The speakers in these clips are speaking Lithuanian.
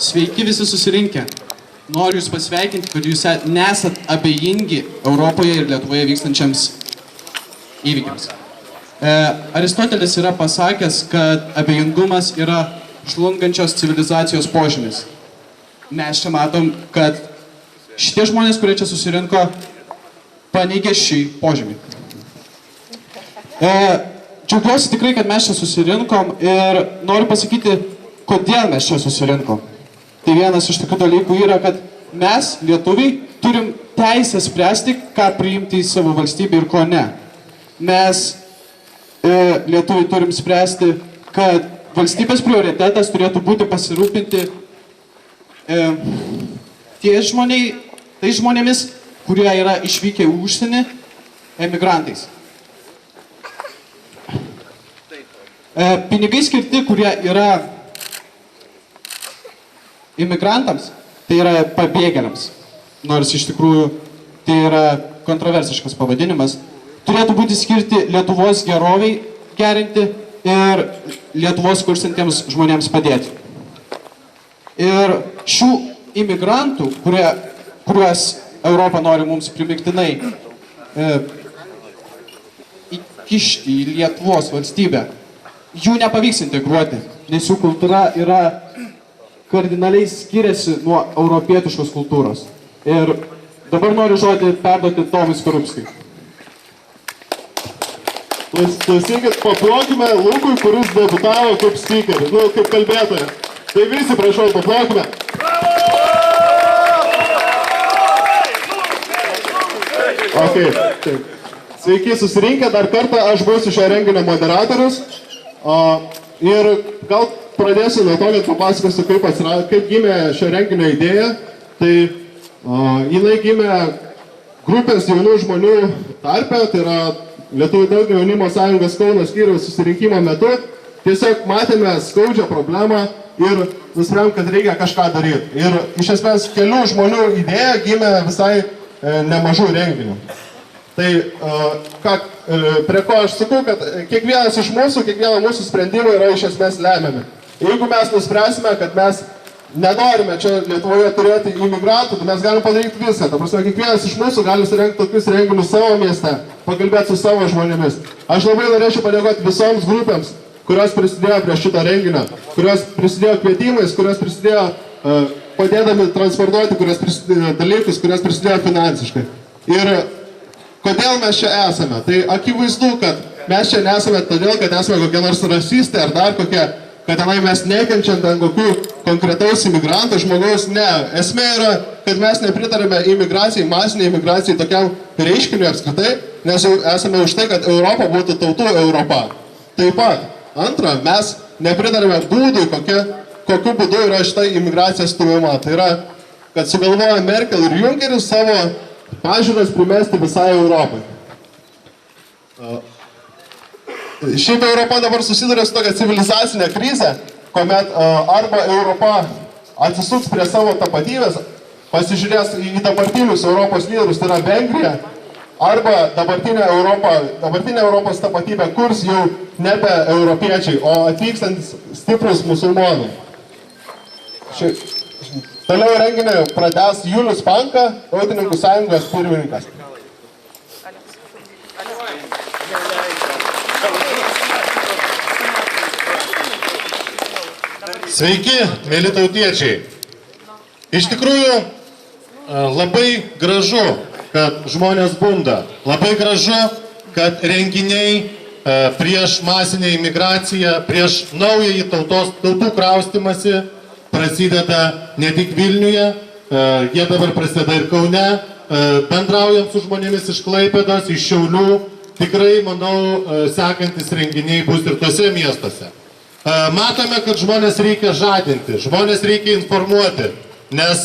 Sveiki visi susirinkę. Noriu Jūs pasveikinti, kad Jūs nesat abejingi Europoje ir Lietuvoje vykstančiams įvykiams. Aristotelis yra pasakęs, kad abejingumas yra žlungančios civilizacijos požymis. Mes čia matom, kad šitie žmonės, kurie čia susirinko, paneigė šį požymį. Džiaugiuosi tikrai, kad mes čia susirinkom ir noriu pasakyti, kodėl mes čia susirinkom. Tai vienas iš tokių dalykų yra, kad mes, lietuviai, turim teisę spręsti, ką priimti į savo valstybę ir ko ne. Mes, lietuviai, turim spręsti, kad valstybės prioritetas turėtų būti pasirūpinti tais žmonėmis, kurie yra išvykę į užsienį, emigrantais. Pinigai skirti, kurie yra imigrantams, tai yra pabėgėliams, nors iš tikrųjų tai yra kontroversiškas pavadinimas, turėtų būti skirti Lietuvos geroviai gerinti ir Lietuvos kursantiems žmonėms padėti. Ir šių imigrantų, kuriuos Europa nori mums primiktinai įkišti į Lietuvos valstybę, jų nepavyks integruoti, nes jų kultūra yra kardinaliai skiriasi nuo europietiškos kultūros. Ir dabar noriu žodį perduoti Tomui Skorupskiui. Klausykit, paplokime Lukui, kuris debutavo kaip speakerį, kaip kalbėtoja. Tai visi, prašau, paplokime. Okay. Sveiki susirinkę, dar kartą aš būsiu šio renginio moderatorius. Ir gal pradėsiu nuo to, kad papasakosiu, kaip gimė šio renginio idėja. Tai jinai gimė grupės jaunų žmonių tarpe, tai yra Lietuvių tautinio jaunimo sąjungos Kauno skyriaus susirinkimo metu. Tiesiog matėme skaudžią problemą ir nusprendėm, kad reikia kažką daryti. Ir iš esmės kelių žmonių idėja gimė visai nemažų renginių. Tai prie ko aš sakau, kad kiekvienas iš mūsų, kiekvieno mūsų sprendimai yra iš esmės lemiami. Jeigu mes nuspręsime, kad mes nenorime čia Lietuvoje turėti imigrantų, tai mes galim padaryti viską. Ta prasme, kiekvienas iš mūsų gali surengti tokius renginius savo mieste, pakalbėti su savo žmonėmis. Aš labai norėčiau padėkoti visoms grupėms, kurios prisidėjo prie šito renginio, kurios prisidėjo kvietimais, kurios prisidėjo padėdami transportuoti, kurios prisidėjo dalykus, kurios prisidėjo finansiškai. Ir kodėl mes čia esame? Tai akivaizdu, kad mes čia nesame todėl, kad esame kokie nors rasistai ar dar kokie, kad tenai mes nekenčiam ten kokių konkretaus imigrantų žmogaus. Ne, esmė yra, kad mes nepritarėme imigracijai, masiniai imigracijai tokiam reiškiniui apskritai, nes jau esame už tai, kad Europa būtų tautų Europa. Taip pat, antra, mes nepritarėme būdui, kokiu būdu yra šita imigracija stumiama. Tai yra, kad sugalvoja Merkel ir Junkeris savo pažiūras primesti visai Europai. Šiaip Europa dabar susiduria su tokia civilizacinė krizė, kuomet arba Europa atsisuks prie savo tapatybės, pasižiūrės į dabartinius Europos lyderius, tai yra Vengrija, arba dabartinė Europos tapatybė kurs jau nebe europiečiai, o atvykstantis stiprus musulmonai. Toliau renginį pratęs Julius Panka, Tautininkų sąjungos pirmininkas. Sveiki, mėly tautiečiai. Iš tikrųjų, labai gražu, kad žmonės bunda. Labai gražu, kad renginiai prieš masinę imigraciją, prieš naująjį tautų kraustymąsi prasideda ne tik Vilniuje, jie dabar prasideda ir Kaune, bendraujant su žmonėmis iš Klaipėdos, iš Šiaulių. Tikrai, manau, sekantis renginiai bus ir tose miestuose. Matome, kad žmonės reikia žadinti, žmonės reikia informuoti, nes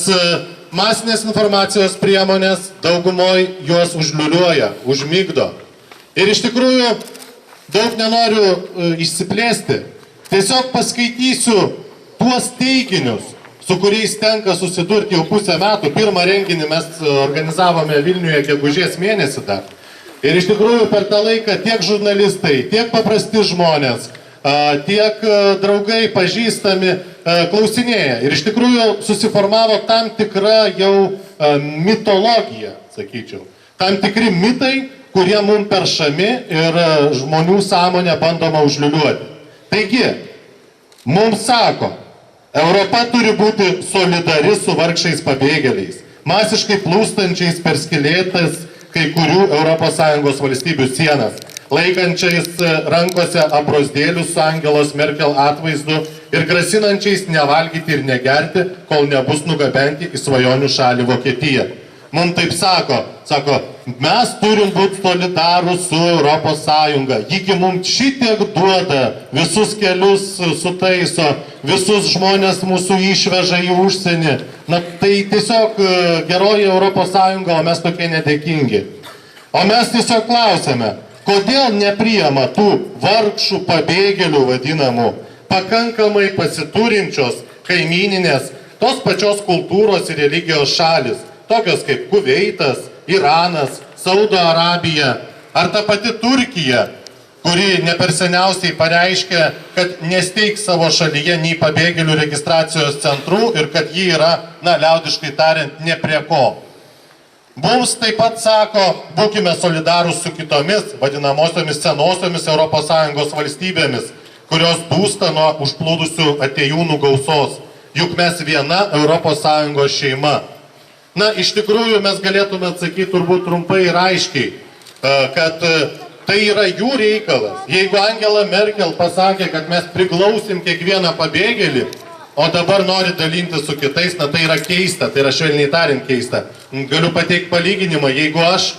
masinės informacijos priemonės daugumoje juos užliuliuoja, užmigdo. Ir iš tikrųjų daug nenoriu išsiplėsti. Tiesiog paskaitysiu tuos teiginius, su kuriais tenka susidurti jau pusę metų. Pirmą renginį mes organizavome Vilniuje gegužės mėnesį dar. Ir iš tikrųjų per tą laiką tiek žurnalistai, tiek paprasti žmonės tiek draugai, pažįstami klausinėja. Ir iš tikrųjų susiformavo tam tikra jau mitologija, sakyčiau. Tam tikri mitai, kurie mums peršami ir žmonių sąmonę bandoma užliuliuoti. Taigi, mums sako, Europa turi būti solidari su vargšais pabėgėliais, masiškai plūstančiais per skylėtas kai kurių ES valstybių sienas, laikančiais rankose abrosdėlius su Angelos Merkel atvaizdu ir grasinančiais nevalgyti ir negerti, kol nebus nugabenti į svajonių šalį Vokietiją. Mums taip sako, mes turim būti solidarūs su Europos Sąjunga, jigi mums šitiek duoda, visus kelius sutaiso, visus žmonės mūsų išveža į užsienį. Na tai tiesiog geroji Europos Sąjunga, o mes tokie nedėkingi. O mes tiesiog klausėme, kodėl nepriima tų vargšų pabėgėlių vadinamų, pakankamai pasiturinčios kaimyninės, tos pačios kultūros ir religijos šalis, tokios kaip Kuveitas, Iranas, Saudo Arabija ar ta pati Turkija, kuri neperseniausiai pareiškė, kad nesteigs savo šalyje nei pabėgėlių registracijos centrų ir kad ji yra, liaudiškai tariant, ne prie ko. Mums taip pat sako, būkime solidarūs su kitomis vadinamosiomis senosiomis ES valstybėmis, kurios dūsta nuo užplūdusių atėjūnų gausos. Juk mes viena ES šeima. Iš tikrųjų mes galėtume atsakyti turbūt trumpai ir aiškiai, kad tai yra jų reikalas. Jeigu Angela Merkel pasakė, kad mes priglausim kiekvieną pabėgėlį, o dabar nori dalinti su kitais, tai yra keista, tai yra švelniai tariant keista. Galiu pateikti palyginimą, jeigu aš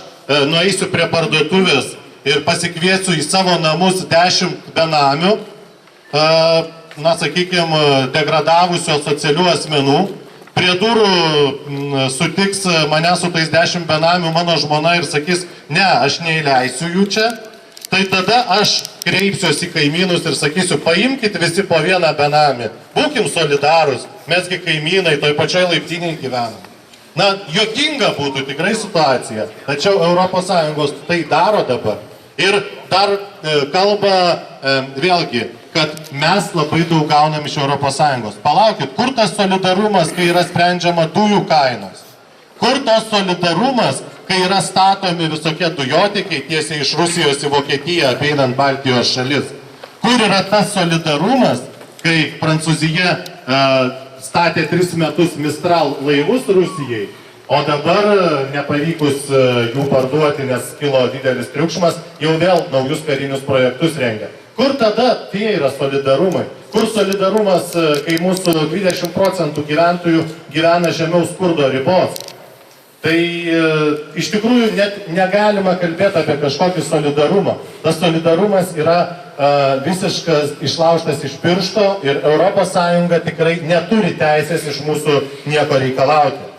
nueisiu prie parduotuvės ir pasikviesiu į savo namus 10 benamių, sakykime, degradavusių asocialių asmenų, prie durų sutiks mane su tais 10 benamių mano žmona ir sakys, ne, aš neįleisiu jų čia, tai tada aš kreipsiuosi į kaimynus ir sakysiu, paimkit visi po vieną benamį, būkim solidarūs, mesgi kaimynai toj pačioj laiptinėje gyvenam. Juokinga būtų tikrai situacija, tačiau ES tai daro dabar. Ir dar kalba vėlgi, kad mes labai daug gaunam iš ES. Palaukit, kur tas solidarumas, kai yra sprendžiama dujų kainos? Kur tos solidarumas, kai yra statomi visokie dujotiekiai tiesiai iš Rusijos į Vokietiją, apeinant Baltijos šalis? Kur yra tas solidarumas, kai Prancūzija statė 3 metus Mistral laivus Rusijai, o dabar nepavykus jų parduoti, nes kilo didelis triukšmas, jau vėl naujus karinius projektus rengia? Kur tada tie yra solidarumai? Kur solidarumas, kai mūsų 20% gyventojų gyvena žemiau skurdo ribos? Tai iš tikrųjų net negalima kalbėti apie kažkokį solidarumą. Tas solidarumas yra visiškas išlaužtas iš piršto ir ES tikrai neturi teisės iš mūsų nieko reikalauti.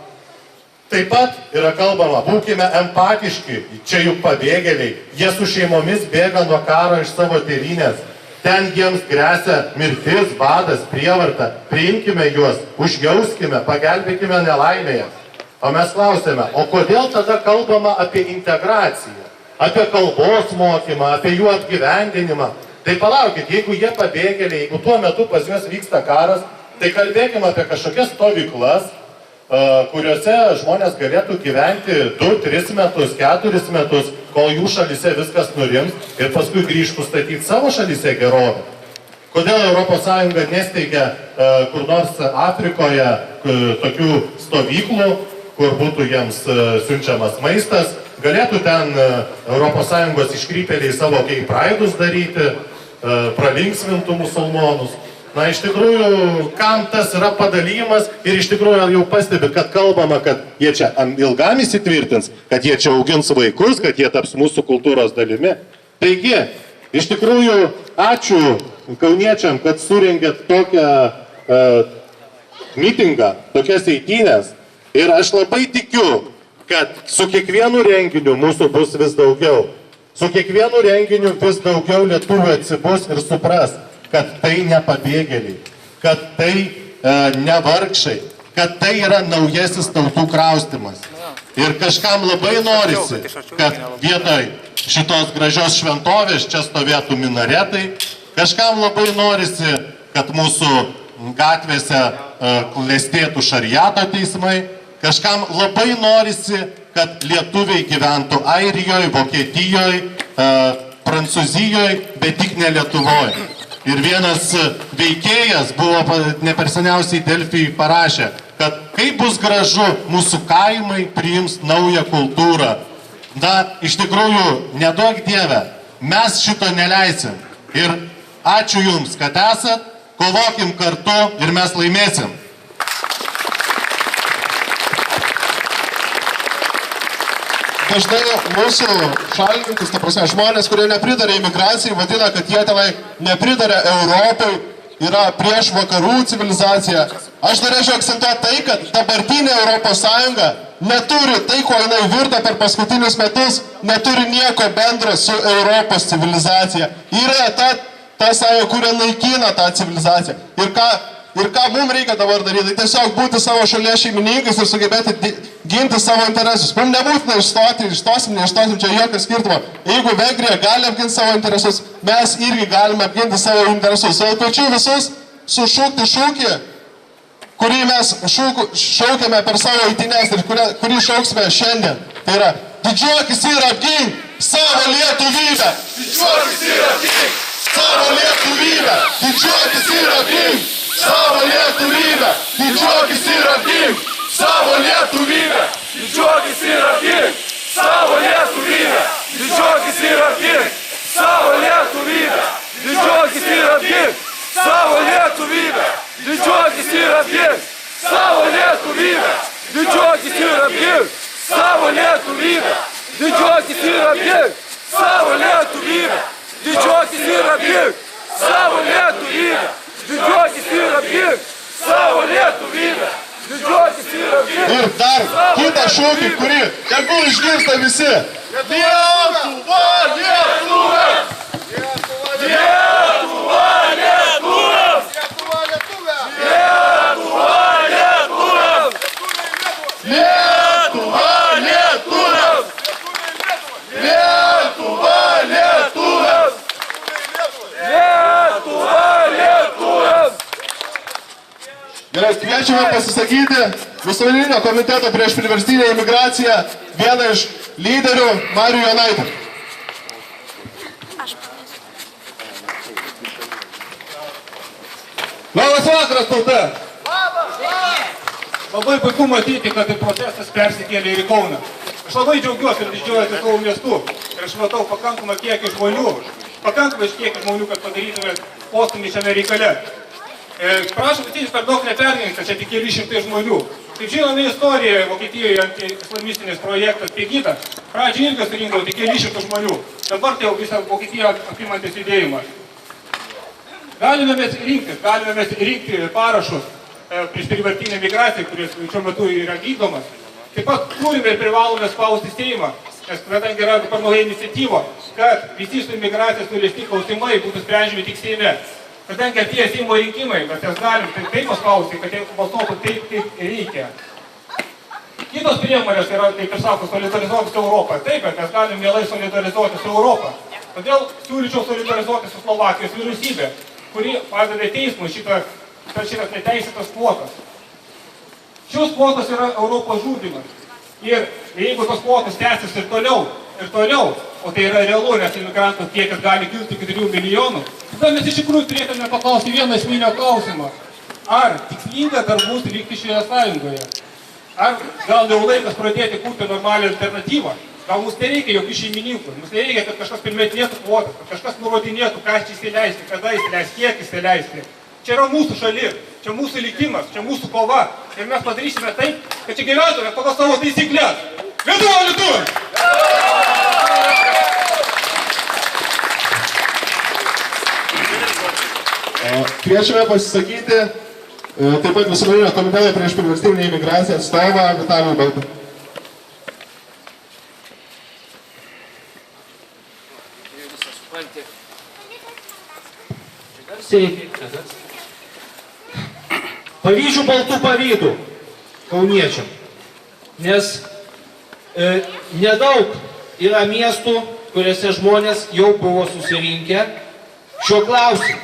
Taip pat yra kalbama, būkime empatiški, čia juk pabėgėliai, jie su šeimomis bėga nuo karo iš savo tėvynės, ten jiems gresia mirtis, badas, prievarta, priimkime juos, užjauskime, pagelbėkime nelaimėje. O mes klausėme, o kodėl tada kalbama apie integraciją, apie kalbos mokymą, apie jų apgyvendinimą? Tai palaukit, jeigu jie pabėgėliai, jeigu tuo metu pas juos vyksta karas, tai kalbėkime apie kažkokias stovyklas, kuriuose žmonės galėtų gyventi 2, 3 metus, 4 metus, kol jų šalyse viskas nurims ir paskui grįžtų statyti savo šalyse gerovę. Kodėl ES nesteigia kur nors Afrikoje tokių stovyklų, kur būtų jiems siunčiamas maistas, galėtų ten ES iškrypėliai savo gay pride'us daryti, pralinksmintų musulmonus. Iš tikrųjų, kam tas yra padalymas ir iš tikrųjų jau pastebi, kad kalbama, kad jie čia ilgam įsitvirtins, kad jie čia augins vaikus, kad jie taps mūsų kultūros dalimi. Taigi, iš tikrųjų, ačiū kauniečiam, kad surengėt tokią mitingą, tokias eitynės. Ir aš labai tikiu, kad su kiekvienu renginiu mūsų bus vis daugiau. Su kiekvienu renginiu vis daugiau lietuvių atsibus ir supras, kad tai ne pabėgėliai, kad tai ne vargšai, kad tai yra naujasis tautų kraustymas. Ir kažkam labai norisi, kad vietoj šitos gražios šventovės čia stovėtų minaretai, Kažkam labai norisi, kad mūsų gatvėse klestėtų šariato teismai, kažkam labai norisi, kad lietuviai gyventų Airijoje, Vokietijoje, Prancūzijoje, bet tik ne Lietuvoje. Ir vienas veikėjas buvo ne per seniausiai Delfijai parašė, kad kaip bus gražu, mūsų kaimai priims naują kultūrą. Na, iš tikrųjų, neduok Dieve, mes šito neleisim. Ir ačiū Jums, kad esat, kovokim kartu ir mes laimėsim. Dažnai mūsų šalininkus, ta prasme, žmonės, kurie nepritarė imigracijai, vadina, kad jie tenai nepritarė Europai, yra prieš vakarų civilizaciją. Aš norėčiau akcentuoti tai, kad dabartinė Europos Sąjunga neturi tai, ko jinai virta per paskutinius metus, neturi nieko bendro su Europos civilizacija. Yra ta sąjunga, kuria naikina tą civilizaciją. Ir ką mums reikia dabar daryti, tai tiesiog būti savo šalies šeimininkais ir sugebėti ginti savo interesus. Mums nebūtina išstosim, čia jokio skirtumo. Jeigu Vengrija gali apginti savo interesus, mes irgi galime apginti savo interesus. O kviečiu visus sušūkti šūkį, kurį mes šaukiame per savo eitynės ir kurį šauksime šiandien. Tai yra, didžiuokis ir apgink savo lietuvybę. Didžiuokis ir apgink savo lietuvybę. Didžiuokis ir apgink savo lietuvybę. Didžiuokis ir apgink savo lietuvybę. Didžiuokis ir apgink savo lietuvybę. Didžiuokis ir apgink savo lietuvybę. Didžiuokis ir apgink savo lietuvybę. Didžiuokis ir apgink savo lietuvybę. Didžiuokis ir apgink savo lietuvybę. Didžiuokis ir apgink savo lietuvybę. Didžiuokis ir apgink savo lietuvybę. Didžiuokis ir apgink savo lietuvybę. Didžiuokis ir apgink. Ir dar kitą šūkį, kurį tegul išgirsta visi. Lietuva, Lietuva! Lietuva, Lietuva! Lietuva, Lietuva! Lietuva, Lietuva! Lietuva, Lietuva! Lietuva, Lietuva! Gerai, kviečiame pasisakyti Visuomeninio komiteto prieš priverstinę imigraciją vieną iš lyderių Marių Jonaitį. Labas vakaras, tauta! Labai puiku matyti, kad protestas persikėlė ir į Kauną. Aš labai džiaugiuosi ir didžiuojuosi savo miestu. Ir aš matau pakankamą kiekį žmonių, kad padarytume postūmį šiame reikale. Prašau, kad per daug neperrinkta, čia tik keli šimtai žmonių. Kaip žinome istoriją, Vokietijoje anti-islamistinis projektas Pegida, pradžiai irgi surinkau tik keli šimtų žmonių. Dabar tai jau visą Vokietiją apimantis judėjimas. Galime mes rinkti parašus prieš privartinę migraciją, kuris šiuo metu yra vykdomas. Taip pat turime ir privalome spausti Seimą, nes kadangi yra dabar nauja iniciatyva, kad visi su imigracija suliesti klausimai būtų sprendžiami tik Seime. Kadangi atėjo Seimo rinkimai, mes jas galim taip paspausti, kad jie balsuotų taip, kaip reikia. Kitos priemonės yra, kaip ir sako, solidarizuoti su Europą. Taip, bet mes galim mielai solidarizuoti su Europą. Todėl siūlyčiau solidarizuoti su Slovakijos vyriausybė, kuri padeda teismui šitas neteisėtas kvotas. Šios kvotos yra Europos žudymas. Ir jeigu tos kvotos tęsis ir toliau, o tai yra realu, nes imigrantų kiekis gali kilti iki 3 milijonų, tada mes iš tikrųjų turėtume paklausti vieną esminio klausimą. Ar tikslinga dar bus likti šioje sąjungoje? Ar gal jau laikas pradėti kurti normalią alternatyvą? Gal mums nereikia jokių šeimininkų, mums nereikia, kad kažkas primetinėtų kvotas, kad kažkas nurodinėtų, ką čia įsileisti, kada įsileisti, kiek įsileisti. Čia yra mūsų šalis, čia mūsų likimas, čia mūsų kova. Ir mes padarysime taip, kad čia gyventume pagal savo taisyklės. Lietuva, Lietuva! Kviečiame pasisakyti taip pat Visuomeninio komiteto prieš priverstinę imigraciją atstovą Vitalijų Baltą. Pavyzdžių baltų pavydų kauniečiam, nes nedaug yra miestų, kuriuose žmonės jau buvo susirinkę šiuo klausimu.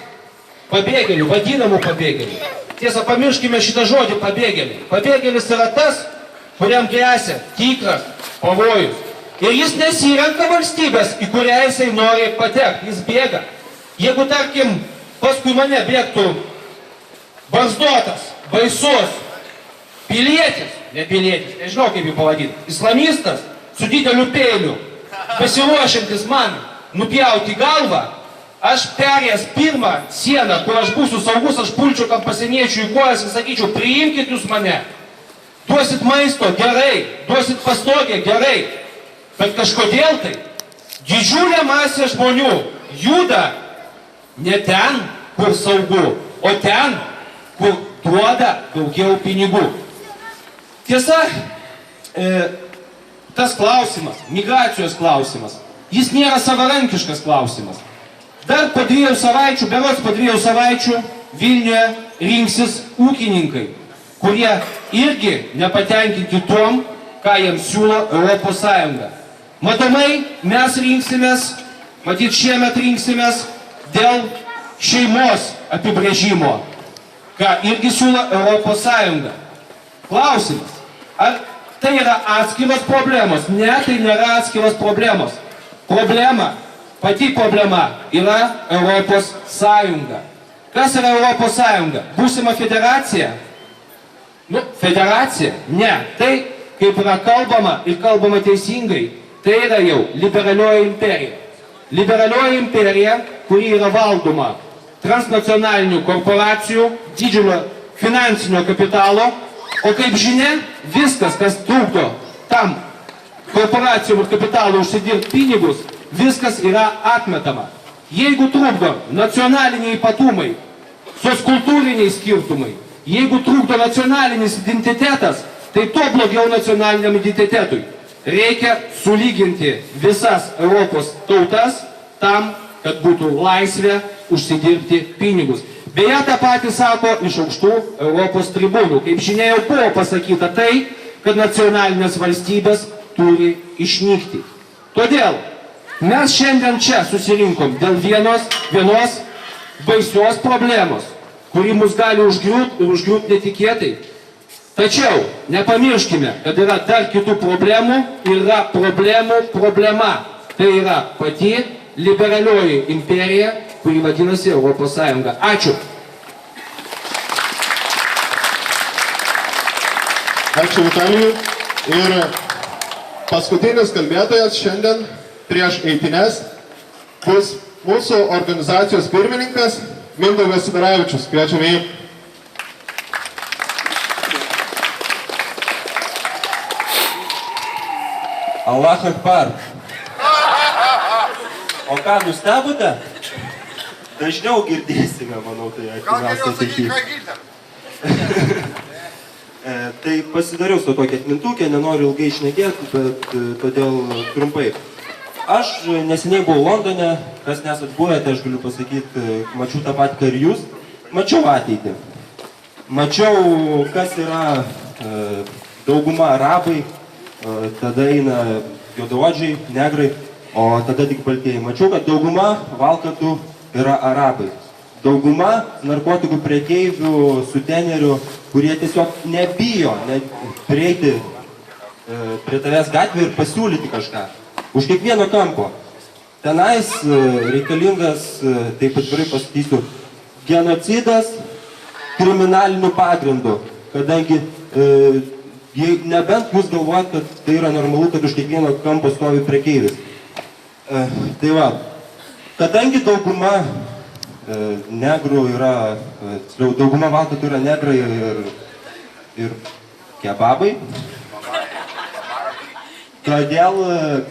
Pabėgėlių, vadinamų pabėgėlių. Tiesa, pamirškime šitą žodį pabėgėliai. Pabėgėlis yra tas, kuriam gresia tikras pavojus. Ir jis nesirenka valstybės, į kurią jisai nori patekti. Jis bėga. Jeigu, tarkim, paskui mane bėgtų barzdotas, baisus, pilietis, ne pilietis, nežinau kaip jį pavadinti, islamistas su dideliu peiliu, pasiruošiantis man nupjauti galvą, aš perėjęs pirmą sieną, kur aš būsiu saugus, aš pulčiau kam pasieniečių į kojas ir sakyčiau, priimkit jūs mane, duosit maisto, gerai, duosit pastogę, gerai, bet kažkodėl tai didžiulė masė žmonių juda ne ten, kur saugu, o ten, kur duoda daugiau pinigų. Tiesa, tas klausimas, migracijos klausimas, jis nėra savarankiškas klausimas. Dar po 2 savaičių, berods po 2 savaičių Vilniuje rinksis ūkininkai, kurie irgi nepatenkinti tom, ką jiems siūlo Europos Sąjunga. Matomai, mes rinksimės, matyt šiemet rinksimės dėl šeimos apibrėžimo, ką irgi siūlo Europos Sąjunga. Klausimas, ar tai yra atskiros problemos? Ne, tai nėra atskiros problemos. Pati problema yra Europos Sąjunga. Kas yra Europos Sąjunga? Būsima federacija? Federacija? Ne. Tai, kaip yra kalbama ir kalbama teisingai, tai yra jau liberalioji imperija. Liberalioji imperija, kuri yra valdoma transnacionalinių korporacijų, didžiulio finansinio kapitalo, o kaip žinia, viskas, kas trukdo tam korporacijom ir kapitalui užsidirbti pinigus, viskas yra atmetama. Jeigu trukdo nacionaliniai ypatumai, sociokultūriniai skirtumai, jeigu trukdo nacionalinis identitetas, tai to blogiau nacionaliniam identitetui. Reikia sulyginti visas Europos tautas tam, kad būtų laisvė užsidirbti pinigus. Beje, tą patį sako iš aukštų Europos tribūnų. Kaip žinia, jau buvo pasakyta tai, kad nacionalinės valstybės turi išnykti. Todėl mes šiandien čia susirinkom dėl vienos baisios problemos, kuri mus gali užgriūti ir užgriūti netikėtai. Tačiau nepamirškime, kad yra dar kitų problemų ir yra problemų problema. Tai yra pati liberalioji imperija, kuri vadinasi Europos Sąjunga. Ačiū. Ačiū Vitalijui. Ir paskutinis kalbėtojas šiandien prieš eitines bus mūsų organizacijos pirmininkas Mindaugas Sidaravičius. Kviečiame jį. Allah Akbar. O ką, nustebote? Dažniau girdėsime, manau, tai artimiausia ateityje. Tai pasidariau su tokia atmintukė, nenoriu ilgai šnekėti, bet todėl trumpai. Aš neseniai buvau Londone, kas nesat buvę, tai aš galiu pasakyti, mačiau tą patį, ką ir jūs. Mačiau ateitį. Mačiau, kas yra dauguma arabai, tada eina juodaodžiai, negrai, o tada tik baltieji. Mačiau, kad dauguma valkatų yra arabai. Dauguma narkotikų prekeivių, sutenerių, kurie tiesiog nebijo prieiti prie tavęs gatvį ir pasiūlyti kažką. Už kiekvieno kampo. Tenais reikalingas, taip atvirai pasakysiu, genocidas kriminaliniu pagrindu, kadangi nebent jūs galvojat, kad tai yra normalu, kad už kiekvieno kampo stovi prekeivis. Tai va, kadangi dauguma negrų yra, dauguma valkatų yra negrai ir kebabai, todėl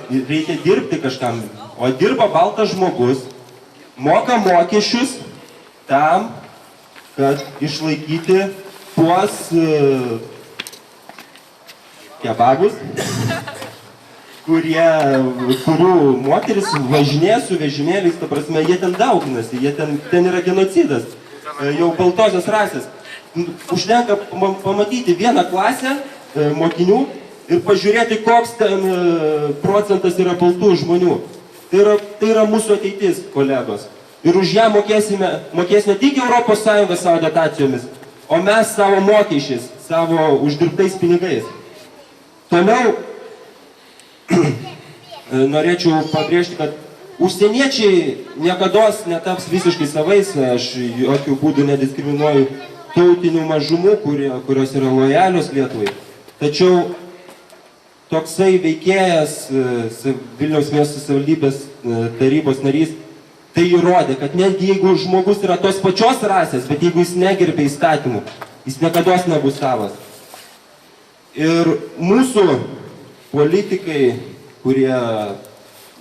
reikia dirbti kažkam, o dirba baltas žmogus, moka mokesčius tam, kad išlaikyti tuos kebabus, kurių moteris važinė su vežimėliais, ta prasme, jie ten dauginasi, ten yra genocidas, jau baltosios rasės. Užtenka pamatyti vieną klasę mokinių ir pažiūrėti, koks ten procentas yra baltų žmonių. Tai yra mūsų ateitis, kolegos. Ir už ją mokės ne tik ES savo dotacijomis, o mes savo mokesčiais, savo uždirbtais pinigais. Toliau norėčiau pabrėžti, kad užsieniečiai niekados netaps visiškai savais, aš jokių būdų nediskriminuoju tautinių mažumų, kurios yra lojalios Lietuvai. Tačiau toksai veikėjas, Vilniaus miesto savivaldybės tarybos narys, tai įrodė, kad netgi jeigu žmogus yra tos pačios rasės, bet jeigu jis negerbė įstatymų, jis niekados nebus savas. Ir mūsų politikai, kurie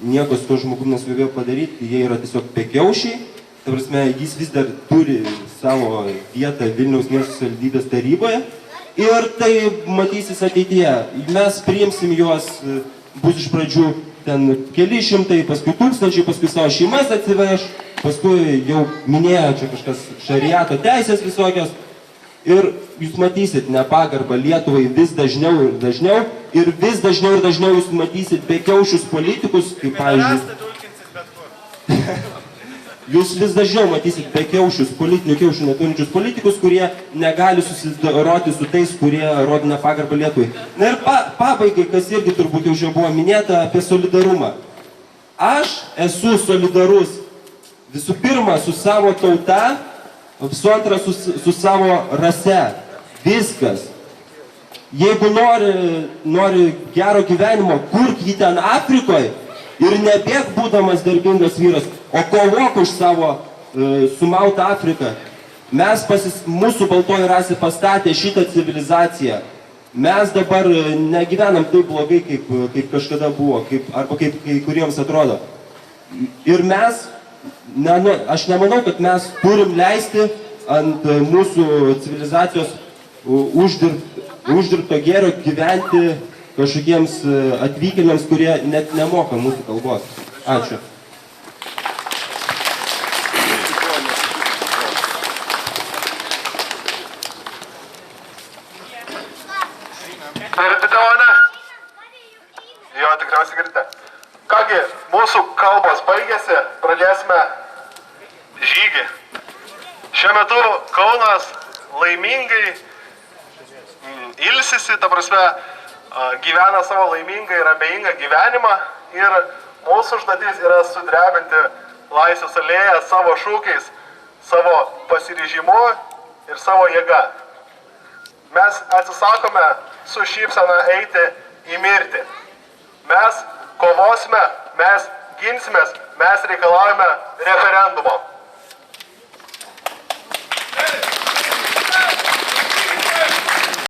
nieko su to žmogum nesugebėjo padaryti, jie yra tiesiog bekiaušiai. Ta prasme, jis vis dar turi savo vietą Vilniaus miesto savivaldybės taryboje. Ir tai matysis ateityje. Mes priimsim juos, bus iš pradžių ten keli šimtai, paskui tūkstančiai, paskui savo šeimas atsiveš, paskui jau minėjo čia kažkas šariato teisės visokios. Ir jūs matysit nepagarbą Lietuvai vis dažniau ir dažniau. Ir vis dažniau ir dažniau jūs matysit bekiaušius politikus, kaip pavyzdžiui. Jūs vis dažniau matysit bekiaušius, politinių kiaušių neturinčius politikus, kurie negali susidoroti su tais, kurie rodo nepagarbą Lietuvai. Na ir pabaigai, kas irgi turbūt jau buvo minėta, apie solidarumą. Aš esu solidarus visų pirma su savo tauta, visų antra su savo rase. Viskas. Jeigu nori gero gyvenimo, kurk jį ten Afrikoje ir nebėg būdamas darbingas vyras, o kovok už savo sumautą Afriką. Mūsų baltoji rasė pastatė šitą civilizaciją. Mes dabar negyvenam taip blogai, kaip kažkada buvo, arba kaip kai kuriems atrodo. Ir aš nemanau, kad mes turim leisti ant mūsų civilizacijos uždirbto gėrio gyventi kažkokiems atvykėliams, kurie net nemoka mūsų kalbos. Ačiū. Girdite mane? Jo, tikriausiai girdite. Kągi, mūsų kalbos baigėsi, pradėsime žygį. Šiuo metu Kaunas laimingai ilsisi, ta prasme, gyvena savo laimingą ir abejingą gyvenimą ir mūsų užduotis yra sudrebinti Laisvės alėją savo šūkiais, savo pasiryžimu ir savo jėga. Mes atsisakome su šypsena eiti į mirtį. Mes kovosime, mes ginsimės, mes reikalaujame referendumo.